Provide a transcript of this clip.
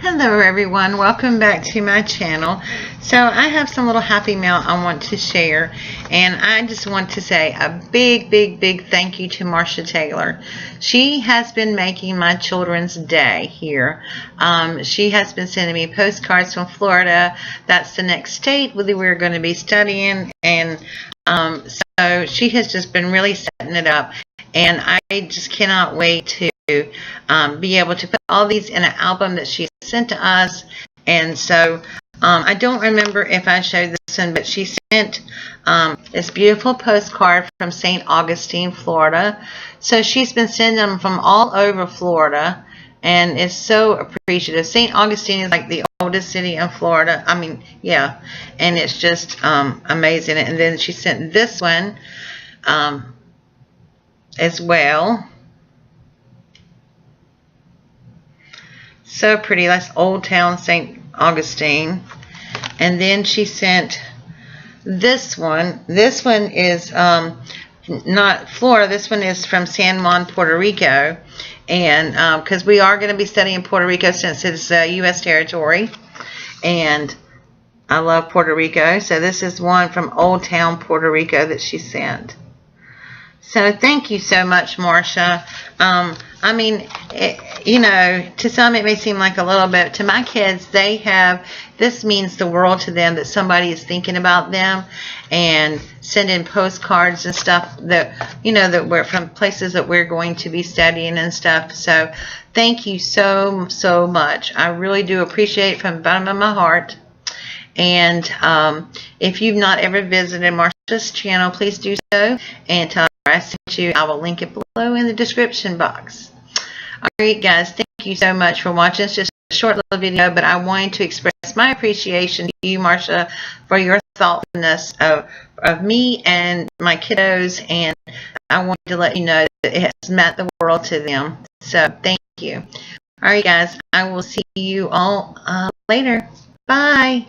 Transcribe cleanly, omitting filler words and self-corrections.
Hello everyone, welcome back to my channel. So I have some little happy mail I want to share, and I just want to say a big thank you to Marcia Taylor. She has been making my children's day here. She has been sending me postcards from Florida. That's the next state where we're going to be studying, and so she has just been really setting it up, and I just cannot wait to be able to put all these in an album that she sent to us. And so I don't remember if I showed this one, but she sent this beautiful postcard from St. Augustine, Florida. So she's been sending them from all over Florida, and it's so appreciative. St. Augustine is like the oldest city in Florida. I mean, yeah, and it's just amazing. And then she sent this one as well. So pretty. That's Old Town St. Augustine. And then she sent this one. This one is not Florida. This one is from San Juan, Puerto Rico. And because we are going to be studying Puerto Rico since it's U.S. territory. And I love Puerto Rico. So this is one from Old Town, Puerto Rico that she sent. So thank you so much, Marcia. I mean, you know, to some it may seem like a little bit. To my kids, this means the world to them that somebody is thinking about them and sending postcards and stuff that, you know, that we're from places that we're going to be studying and stuff. So thank you so much. I really do appreciate it from the bottom of my heart. And if you've not ever visited Marcia's channel, please do so, and tell her I sent you. I will link it below in the description box. Alright guys, thank you so much for watching. It's just a short little video, but I wanted to express my appreciation to you, Marcia, for your thoughtfulness of me and my kiddos, and I wanted to let you know that it has meant the world to them. So thank you. Alright guys, I will see you all later. Bye.